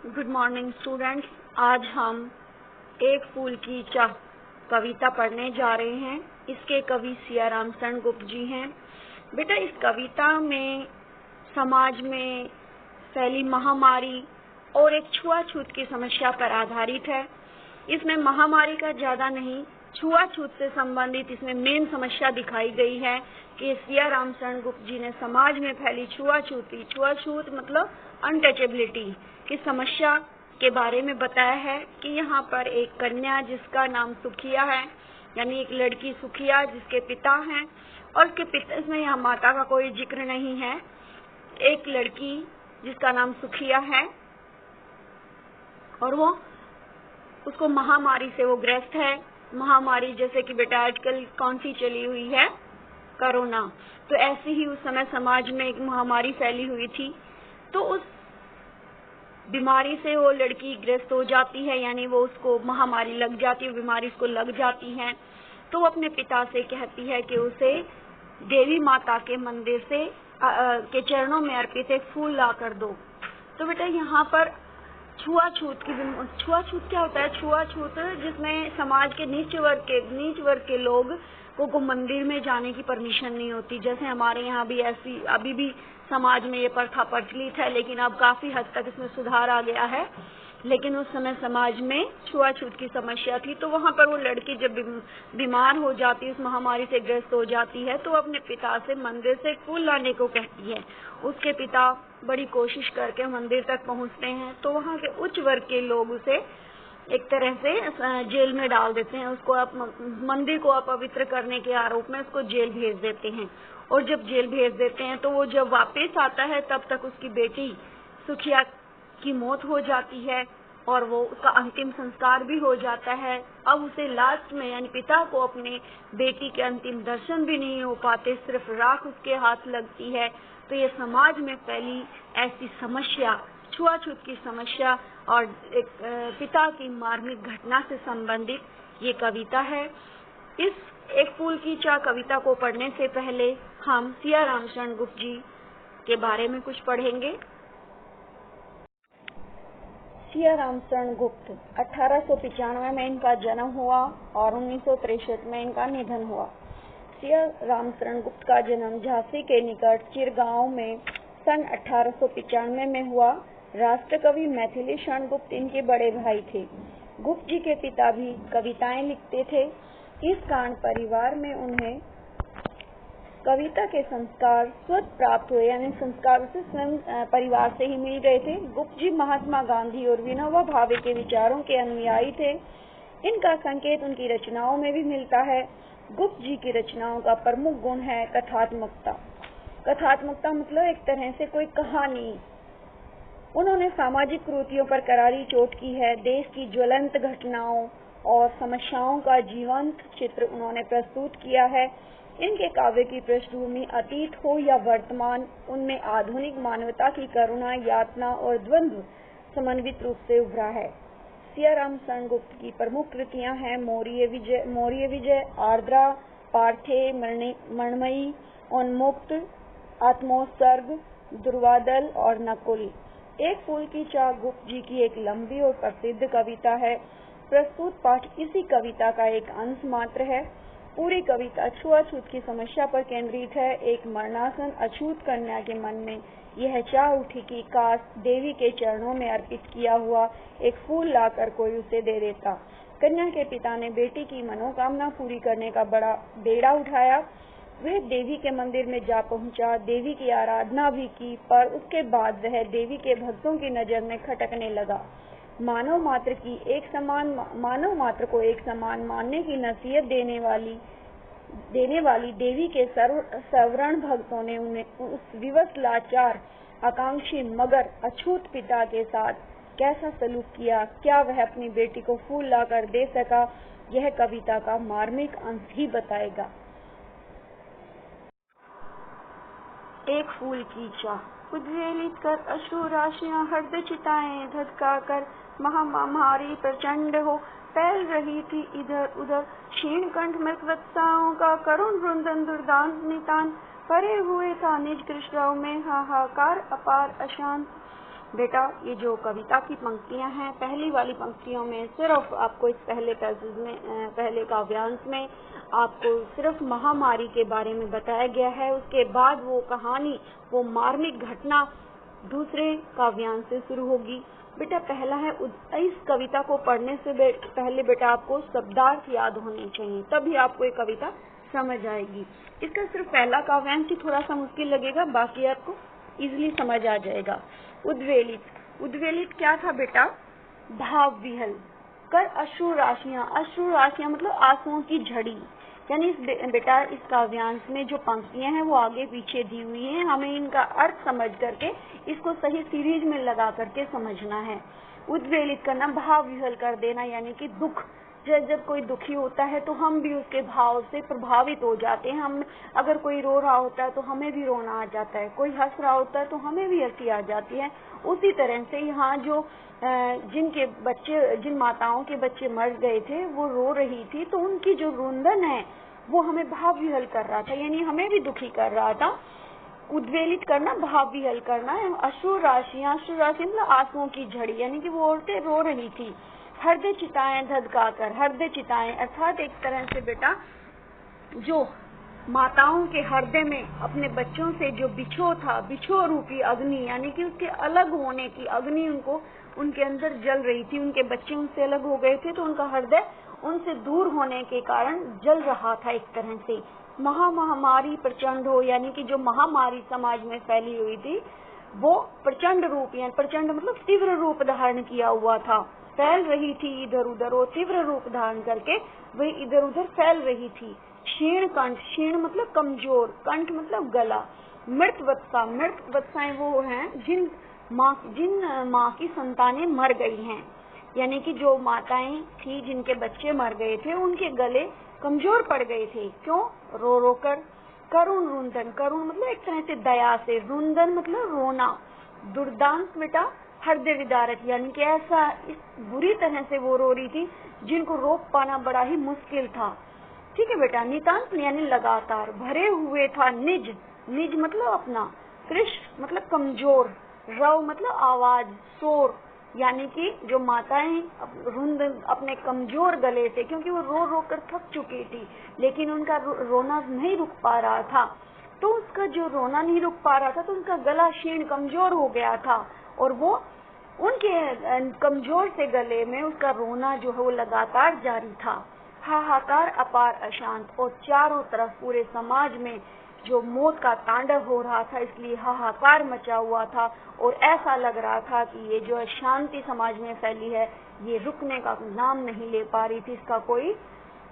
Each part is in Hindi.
Good morning students. आज हम एक फूल की चाह कविता पढ़ने जा रहे हैं। इसके कवि सिया रामचरण गुप्त जी हैं। बेटा, इस कविता में समाज में फैली महामारी और एक छुआछूत की समस्या पर आधारित है। इसमें महामारी का ज्यादा नहीं, छुआछूत से संबंधित इसमें मेन समस्या दिखाई गई है कि सिया रामचरण गुप्त जी ने समाज में फैली छुआछूत मतलब अनटचेबिलिटी की समस्या के बारे में बताया है कि यहाँ पर एक कन्या जिसका नाम सुखिया है, यानी एक लड़की सुखिया जिसके पिता हैं, और उसके पिता, इसमें यहाँ माता का कोई जिक्र नहीं है। एक लड़की जिसका नाम सुखिया है और वो उसको महामारी से वो ग्रस्त है। महामारी जैसे कि बेटा आजकल कौन सी चली हुई है, कोरोना। तो ऐसी ही उस समय समाज में एक महामारी फैली हुई थी। तो उस बीमारी से वो लड़की ग्रस्त हो जाती है, यानी वो उसको महामारी लग जाती है, बीमारी उसको लग जाती है। तो वो अपने पिता से कहती है कि उसे देवी माता के मंदिर से के चरणों में अर्पित एक फूल ला कर दो। तो बेटा यहाँ पर छुआछूत क्या होता है? छुआछूत जिसमें समाज के नीच वर्ग के लोग को मंदिर में जाने की परमिशन नहीं होती। जैसे हमारे यहाँ भी ऐसी अभी भी समाज में ये प्रथा प्रचलित है, लेकिन अब काफी हद तक इसमें सुधार आ गया है। लेकिन उस समय समाज में छुआछूत की समस्या थी। तो वहाँ पर वो लड़की जब बीमार हो जाती है, उस महामारी से ग्रस्त हो जाती है, तो अपने पिता से मंदिर से फूल लाने को कहती है। उसके पिता बड़ी कोशिश करके मंदिर तक पहुँचते हैं, तो वहाँ के उच्च वर्ग के लोग उसे एक तरह से जेल में डाल देते हैं। उसको मंदिर को अपवित्र करने के आरोप में उसको जेल भेज देते हैं। और जब जेल भेज देते हैं तो वो जब वापस आता है तब तक उसकी बेटी सुखिया की मौत हो जाती है और वो उसका अंतिम संस्कार भी हो जाता है। अब उसे लास्ट में यानी पिता को अपने बेटी के अंतिम दर्शन भी नहीं हो पाते, सिर्फ राख उसके हाथ लगती है। तो ये समाज में फैली ऐसी समस्या, छुआछूत की समस्या और एक पिता की मार्मिक घटना से संबंधित ये कविता है। इस एक फूल की चाह कविता को पढ़ने से पहले हम सिया रामचरण गुप्त जी के बारे में कुछ पढ़ेंगे। सिया रामचरण गुप्त 1895 में इनका जन्म हुआ और 1963 में इनका निधन हुआ। सिया रामचरण गुप्त का जन्म झांसी के निकट चिरगांव में सन 1895 में हुआ। राष्ट्रकवि मैथिली शरण गुप्त इनके बड़े भाई थे। गुप्त जी के पिता भी कविताएं लिखते थे। इस कारण परिवार में उन्हें कविता के संस्कार स्वतः प्राप्त हुए, यानी संस्कार उसे स्वयं परिवार से ही मिल गए थे। गुप्त जी महात्मा गांधी और विनोबा भावे के विचारों के अनुयायी थे। इनका संकेत उनकी रचनाओं में भी मिलता है। गुप्त जी की रचनाओं का प्रमुख गुण है कथात्मकता। कथात्मकता मतलब एक तरह से कोई कहानी। उन्होंने सामाजिक कुरीतियों पर करारी चोट की है। देश की ज्वलंत घटनाओं और समस्याओं का जीवंत चित्र उन्होंने प्रस्तुत किया है। इनके काव्य की पृष्ठभूमि अतीत हो या वर्तमान, उनमें आधुनिक मानवता की करुणा, यातना और द्वंद्व समन्वित रूप से उभरा है। सिया रामचरण गुप्त की प्रमुख कृतियां हैं मौर्य विजय, आर्द्रा, पार्थे, मणिमयी, उन्मुक्त, आत्मोत्सर्ग, दुर्वादल और नकुल। एक फूल की चाह गुप्त जी की एक लंबी और प्रसिद्ध कविता है। प्रस्तुत पाठ इसी कविता का एक अंश मात्र है। पूरी कविता छुआछूत की समस्या पर केंद्रित है। एक मरणासन अछूत कन्या के मन में यह चाह उठी कि काश देवी के चरणों में अर्पित किया हुआ एक फूल लाकर कोई उसे दे देता। कन्या के पिता ने बेटी की मनोकामना पूरी करने का बड़ा बेड़ा उठाया। वह देवी के मंदिर में जा पहुंचा, देवी की आराधना भी की, पर उसके बाद वह देवी के भक्तों की नजर में खटकने लगा। मानव मात्र को एक समान मानने की नसीहत देने वाली देवी के सवर्ण भक्तों ने उन्हें उस विवश, लाचार, आकांक्षी मगर अछूत पिता के साथ कैसा सलूक किया? क्या वह अपनी बेटी को फूल लाकर दे सका? यह कविता का मार्मिक अंश ही बताएगा। एक फूल की चाह। उद्वेलित कर अश्रु राशियां हृदय चिताएं धधका कर महामारी प्रचंड हो फैल रही थी इधर उधर। क्षीण कंठ मृतवत्साओं का करुण रुंदन दुर्दांत नितान परे हुए था निज कृष्णों में हाहाकार अपार अशांत। बेटा ये जो कविता की पंक्तियां हैं, पहली वाली पंक्तियों में सिर्फ आपको इस पहले पैसेज में, पहले काव्यांश में आपको सिर्फ महामारी के बारे में बताया गया है। उसके बाद वो कहानी, वो मार्मिक घटना दूसरे काव्यांश से शुरू होगी। बेटा पहला है, इस कविता को पढ़ने से पहले बेटा आपको शब्दार्थ याद होने चाहिए, तभी आपको ये कविता समझ आएगी। इसका सिर्फ पहला काव्यांश ही थोड़ा सा मुश्किल लगेगा, बाकी आपको इजीली समझ आ जाएगा। उद्वेलित, उद्वेलित क्या था बेटा? भाव विहल कर अश्रु राशियां, अश्रु राशियां मतलब आंसुओं की झड़ी। यानी बेटा इस काव्यांश में जो पंक्तियां हैं वो आगे पीछे दी हुई हैं, हमें इनका अर्थ समझ करके इसको सही सीरीज में लगा करके समझना है। उद्वेलित करना, भाव विहल कर देना, यानी कि दुख, जब कोई दुखी होता है तो हम भी उसके भाव से प्रभावित हो जाते हैं। हम अगर कोई रो रहा होता है तो हमें भी रोना आ जाता है, कोई हंस रहा होता है तो हमें भी हंसी आ जाती है। उसी तरह से यहाँ जो जिनके बच्चे, जिन माताओं के बच्चे मर गए थे वो रो रही थी, तो उनकी जो रुंदन है वो हमें भाव विहल कर रहा था, यानी हमें भी दुखी कर रहा था। उद्वेलित करना, भाव विहल करना। अश्रु राशियां, अश्रु राशि मतलब आंसुओं की झड़ी, यानी कि वो औरतें रो रही थी। हृदय चिताएं धधकाकर, हृदय चिताएं अर्थात एक तरह से बेटा जो माताओं के हृदय में अपने बच्चों से जो बिछो था, बिछो रूपी अग्नि, यानी कि उसके अलग होने की अग्नि उनको उनके अंदर जल रही थी। उनके बच्चे उनसे अलग हो गए थे तो उनका हृदय उनसे दूर होने के कारण जल रहा था एक तरह से। महामारी प्रचंड हो, यानी कि जो महामारी समाज में फैली हुई थी वो प्रचंड रूप, यानी प्रचंड मतलब तीव्र रूप धारण किया हुआ था, फैल रही थी इधर उधर, वो तीव्र रूप धारण करके वही इधर उधर फैल रही थी। क्षीण कंठ, क्षीण मतलब कमजोर, कंठ मतलब गला। मृत वत्सा, मृत वत्साएं वो हैं जिन माँ की संतानें मर गई हैं, यानी कि जो माताएं थी जिनके बच्चे मर गए थे उनके गले कमजोर पड़ गए थे। क्यों? रो रो कर। करुण रुंदन, करुण मतलब एक तरह से दया से, रुंदन मतलब रोना। दुर्दांत बेटा हृदय विदारक, यानी कि ऐसा इस बुरी तरह से वो रो रही थी जिनको रोक पाना बड़ा ही मुश्किल था। ठीक है बेटा। नितांत यानी लगातार, भरे हुए था निज, निज मतलब अपना, कृष मतलब कमजोर, रव मतलब आवाज, शोर, यानी कि जो माताएं रुंद अपने कमजोर गले से, क्योंकि वो रो रो कर थक चुकी थी लेकिन उनका रोना नहीं रुक पा रहा था, तो उसका जो रोना नहीं रुक पा रहा था तो उनका गला क्षीण कमजोर हो गया था और वो उनके कमजोर से गले में उसका रोना जो है वो लगातार जारी था। हाहाकार अपार अशांत, और चारों तरफ पूरे समाज में जो मौत का तांडव हो रहा था, इसलिए हाहाकार मचा हुआ था और ऐसा लग रहा था कि ये जो अशांति समाज में फैली है ये रुकने का नाम नहीं ले पा रही थी, इसका कोई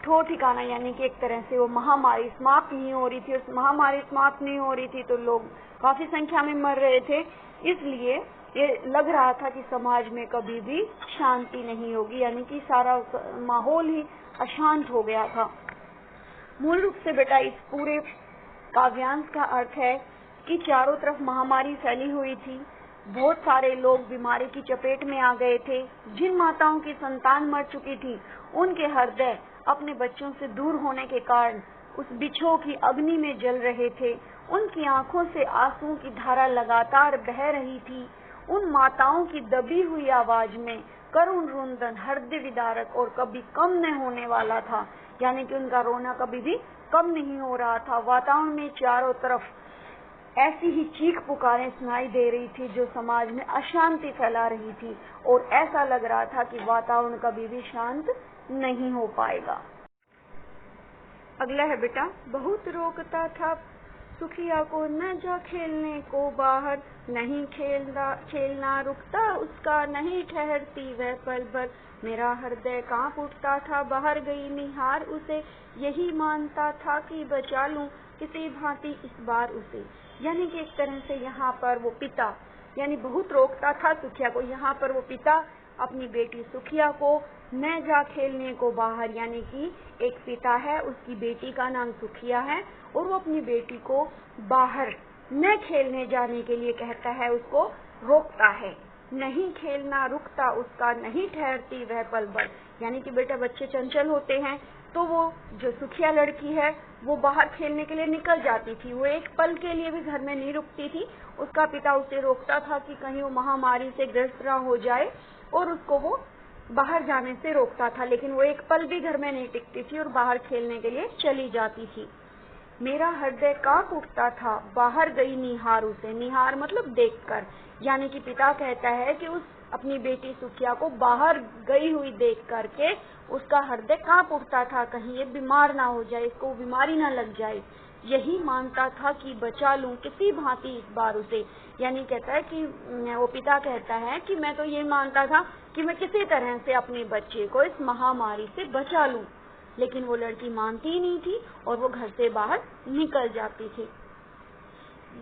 ठोर ठिकाना, यानी कि एक तरह से वो महामारी समाप्त नहीं हो रही थी। उस महामारी समाप्त नहीं हो रही थी तो लोग काफी संख्या में मर रहे थे, इसलिए ये लग रहा था कि समाज में कभी भी शांति नहीं होगी, यानी कि सारा माहौल ही अशांत हो गया था। मूल रूप से बेटा इस पूरे काव्यांश का अर्थ है कि चारों तरफ महामारी फैली हुई थी, बहुत सारे लोग बीमारी की चपेट में आ गए थे। जिन माताओं की संतान मर चुकी थी उनके हृदय अपने बच्चों से दूर होने के कारण उस बिछो की अग्नि में जल रहे थे। उनकी आंखों से आंसुओं की धारा लगातार बह रही थी। उन माताओं की दबी हुई आवाज में करुण रुंदन हृदय विदारक और कभी कम न होने वाला था, यानी कि उनका रोना कभी भी कम नहीं हो रहा था। वातावरण में चारों तरफ ऐसी ही चीख पुकारें सुनाई दे रही थी जो समाज में अशांति फैला रही थी और ऐसा लग रहा था कि वातावरण कभी भी शांत नहीं हो पाएगा। अगला है बेटा, बहुत रोकता था सुखिया को न जा खेलने को बाहर, नहीं खेलना रुकता उसका, नहीं ठहरती वह पल भर, मेरा हृदय कांप उठता था बाहर गई निहार उसे, यही मानता था कि बचा लूं किसी भांति इस बार उसे। यानी कि एक तरह से यहाँ पर वो पिता, यानी बहुत रोकता था सुखिया को, यहाँ पर वो पिता अपनी बेटी सुखिया को न जा खेलने को बाहर, यानी कि एक पिता है उसकी बेटी का नाम सुखिया है और वो अपनी बेटी को बाहर न खेलने जाने के लिए कहता है, उसको रोकता है। नहीं खेलना रुकता उसका, नहीं ठहरती वह पल भर, यानी कि बेटा बच्चे चंचल होते हैं, तो वो जो सुखिया लड़की है वो बाहर खेलने के लिए निकल जाती थी। वो एक पल के लिए भी घर में नहीं रुकती थी। उसका पिता उसे रोकता था कि कहीं वो महामारी से ग्रस्त ना हो जाए, और उसको वो बाहर जाने से रोकता था, लेकिन वो एक पल भी घर में नहीं टिकती थी और बाहर खेलने के लिए चली जाती थी। मेरा हृदय कांप उठता था, बाहर गई निहार उसे। निहार मतलब देखकर, यानी कि पिता कहता है कि उस अपनी बेटी सुखिया को बाहर गई हुई देख करके उसका हृदय कांप उठता था, कहीं ये बीमार ना हो जाए, इसको बीमारी ना लग जाए। यही मानता था कि बचा लूं किसी भांति इस बार उसे, यानी कहता है कि वो पिता कहता है कि मैं तो ये मानता था कि मैं किसी तरह से अपने बच्चे को इस महामारी से बचा लूं, लेकिन वो लड़की मानती ही नहीं थी और वो घर से बाहर निकल जाती थी।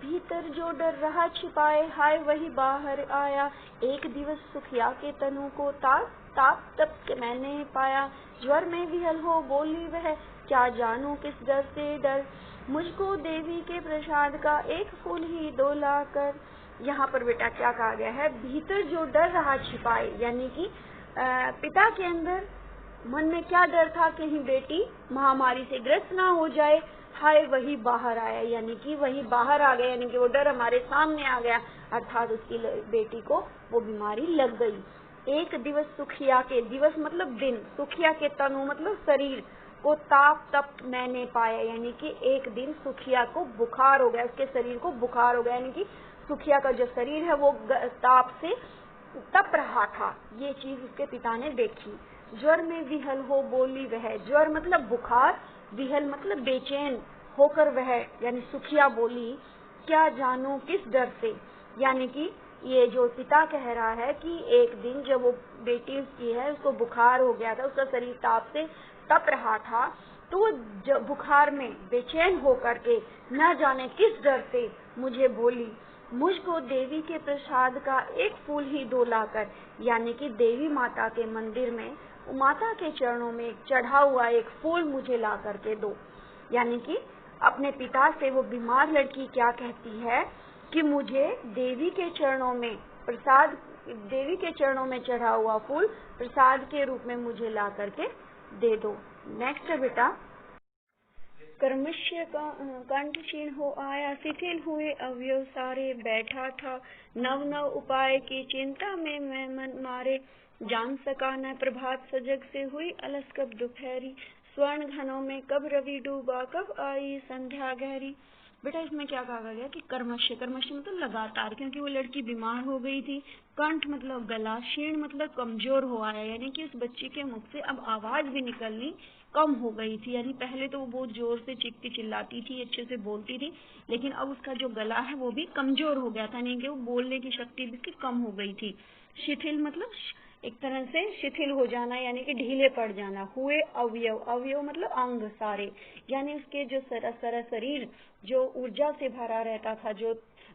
भीतर जो डर रहा छिपाए, हाय वही बाहर आया। एक दिवस सुखिया के तनु को ताप तप के मैंने पाया। ज्वर में विहल हो बोली वह, क्या जानू किस डर से डर। मुझको देवी के प्रसाद का एक फूल ही डोला कर। यहाँ पर बेटा क्या कहा गया है, भीतर जो डर रहा छिपाए, यानी कि पिता के अंदर मन में क्या डर था, कहीं बेटी महामारी से ग्रस्त ना हो जाए। हाय वही बाहर आया, यानी कि वही बाहर आ गया, यानी कि वो डर हमारे सामने आ गया, अर्थात उसकी बेटी को वो बीमारी लग गई। एक दिवस सुखिया के, दिवस मतलब दिन, सुखिया के तनु मतलब शरीर को ताप तप मैंने पाया, यानी कि एक दिन सुखिया को बुखार हो गया, उसके शरीर को बुखार हो गया, यानी कि सुखिया का जो शरीर है वो ताप से तप रहा था। ये चीज उसके पिता ने देखी। ज्वर में विहल हो बोली वह, ज्वर मतलब बुखार, विहल मतलब बेचैन होकर वह, यानी सुखिया बोली, क्या जानू किस डर से, यानी कि ये जो पिता कह रहा है कि एक दिन जब वो बेटी उसकी है उसको बुखार हो गया था, उसका शरीर ताप से तप रहा था, तो वो बुखार में बेचैन होकर के न जाने किस डर से मुझे बोली, मुझको देवी के प्रसाद का एक फूल ही डोलाकर, यानी कि देवी माता के मंदिर में माता के चरणों में चढ़ा हुआ एक फूल मुझे ला करके दो। यानी कि अपने पिता से वो बीमार लड़की क्या कहती है कि मुझे देवी के चरणों में प्रसाद, देवी के चरणों में चढ़ा हुआ फूल प्रसाद के रूप में मुझे ला करके दे दो। नेक्स्ट है बेटा, कर्मश्य का कंठ क्षीण हो आया, शिथिल हुए अवयव सारे। बैठा था नव नव उपाय की चिंता में मैं मन मारे। जान सका न प्रभात सजग से हुई अलस कब दोपहरी। स्वर्ण घनों में कब रवि डूबा, कब आई संध्या गहरी। बेटा इसमें क्या कहा गया कि कर्मश्य, कर्मश्य मतलब लगातार, क्योंकि वो लड़की बीमार हो गई थी। कंठ मतलब गला, क्षीण मतलब कमजोर हो आया, यानी कि उस बच्ची के मुख से अब आवाज भी निकलनी कम हो गई थी। यानी पहले तो वो बहुत जोर से चीखती चिल्लाती थी, अच्छे से बोलती थी, लेकिन अब उसका जो गला है वो भी कमजोर हो गया था, यानी कि वो बोलने की शक्ति भी कम हो गई थी। शिथिल मतलब एक तरह से शिथिल हो जाना, यानी कि ढीले पड़ जाना। हुए अवयव, अवयव मतलब अंग सारे, यानी उसके जो सारा शरीर जो ऊर्जा से भरा रहता था, जो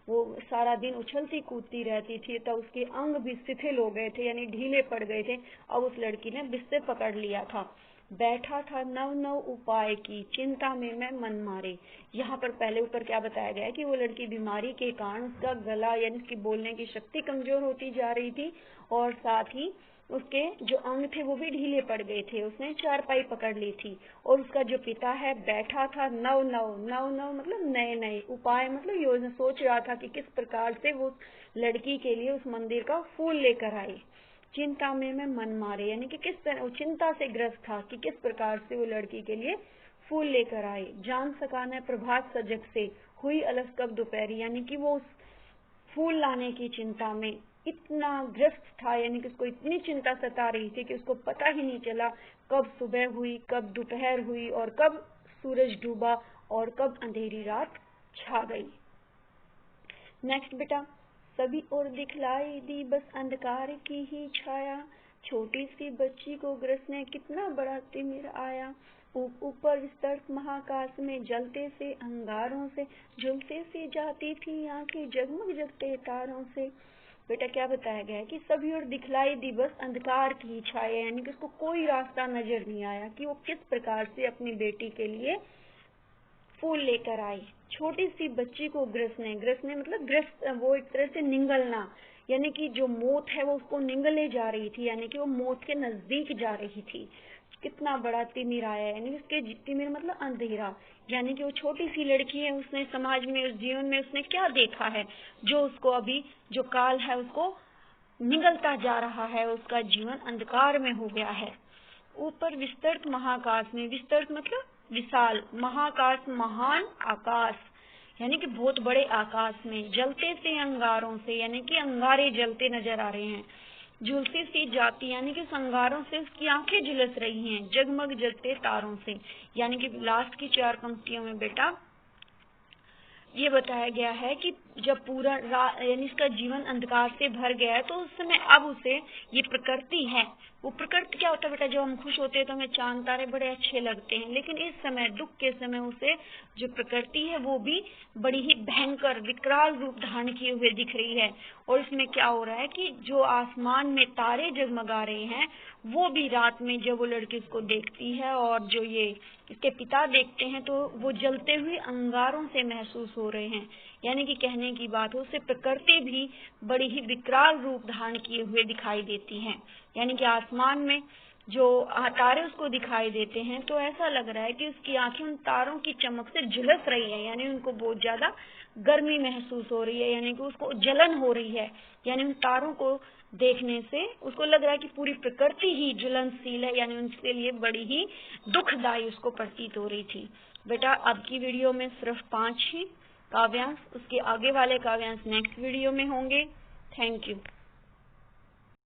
वो सारा दिन उछलती कूदती रहती थी, तो उसके अंग भी शिथिल हो गए थे, यानी ढीले पड़ गए थे। अब उस लड़की ने बिस्तर पकड़ लिया था। बैठा था नव नव उपाय की चिंता में मैं मन मारे। यहाँ पर पहले ऊपर क्या बताया गया है कि वो लड़की बीमारी के कारण उसका गला यानी उसकी बोलने की शक्ति कमजोर होती जा रही थी, और साथ ही उसके जो अंग थे वो भी ढीले पड़ गए थे। उसने चारपाई पकड़ ली थी, और उसका जो पिता है बैठा था नव नव, नव नव मतलब नए नए, उपाय मतलब योजना, सोच रहा था कि किस प्रकार से वो लड़की के लिए उस मंदिर का फूल लेकर आए। चिंता में मैं मन मारे, यानी कि किस तरह चिंता से ग्रस्त था कि किस प्रकार से वो लड़की के लिए फूल लेकर आए। जान सका न प्रभात सजग से हुई अलस कब दोपहरी, यानी कि वो उस फूल लाने की चिंता में इतना ग्रस्त था, यानी कि उसको इतनी चिंता सता रही थी कि उसको पता ही नहीं चला कब सुबह हुई, कब दोपहर हुई, और कब सूरज डूबा, और कब अंधेरी रात छा गई। नेक्स्ट बेटा, सभी और दिखलाई दी बस अंधकार की ही छाया। छोटी सी बच्ची को ग्रस्त ने कितना बड़ा तिमिर आया। ऊपर विस्तृत महाकाश में जलते से अंगारों से झुलते सी जाती थी आंखें जगमग जगते तारों से। बेटा क्या बताया गया है कि सभी और दिखलाई दी बस अंधकार की ही छाया, यानी कि उसको कोई रास्ता नजर नहीं आया कि वो किस प्रकार से अपनी बेटी के लिए फूल लेकर आई। छोटी सी बच्ची को ग्रस्त ने मतलब ग्रस्त, वो एक तरह से निगलना, यानी कि जो मौत है वो उसको निगले जा रही थी, यानी कि वो मौत के नजदीक जा रही थी। कितना बड़ा तिमिर आया, यानी उसके तिमिर मतलब अंधेरा, यानी कि वो छोटी सी लड़की है, उसने समाज में, उस जीवन में उसने क्या देखा है जो उसको अभी जो काल है उसको निगलता जा रहा है, उसका जीवन अंधकार में हो गया है। ऊपर विस्तृत महाकाश में, विस्तृत मतलब विशाल, महाकाश महान आकाश, यानी कि बहुत बड़े आकाश में, जलते से अंगारों से, यानी कि अंगारे जलते नजर आ रहे हैं। झुलसी सी जाती, यानी कि अंगारों से उसकी आंखें झुलस रही हैं। जगमग जलते तारों से, यानी कि लास्ट की 4 पंक्तियों में बेटा ये बताया गया है कि जब पूरा यानी इसका जीवन अंधकार से भर गया है, तो उस समय अब उसे ये प्रकृति है, वो प्रकृति क्या होता है बेटा, जब हम खुश होते हैं तो हमें चांद तारे बड़े अच्छे लगते हैं, लेकिन इस समय दुख के समय उसे जो प्रकृति है वो भी बड़ी ही भयंकर विकराल रूप धारण किए हुए दिख रही है। और इसमें क्या हो रहा है कि जो आसमान में तारे जगमगा रहे हैं वो भी रात में जब वो लड़की उसको देखती है और जो ये इसके पिता देखते हैं तो वो जलते हुए अंगारों से महसूस हो रहे हैं। यानी कि कहने की बात हो, उसे प्रकृति भी बड़ी ही विकराल रूप धारण किए हुए दिखाई देती है। यानी कि आसमान में जो तारे उसको दिखाई देते हैं तो ऐसा लग रहा है कि उसकी आंखें उन तारों की चमक से झुलस रही है, यानी उनको बहुत ज्यादा गर्मी महसूस हो रही है, यानी कि उसको जलन हो रही है। यानी उन तारों को देखने से उसको लग रहा है कि पूरी प्रकृति ही ज्वलनशील है, यानी उनके लिए बड़ी ही दुखदायी उसको प्रतीत हो रही थी। बेटा अब की वीडियो में सिर्फ 5 ही काव्यांश, उसके आगे वाले काव्यांश नेक्स्ट वीडियो में होंगे। Thank you.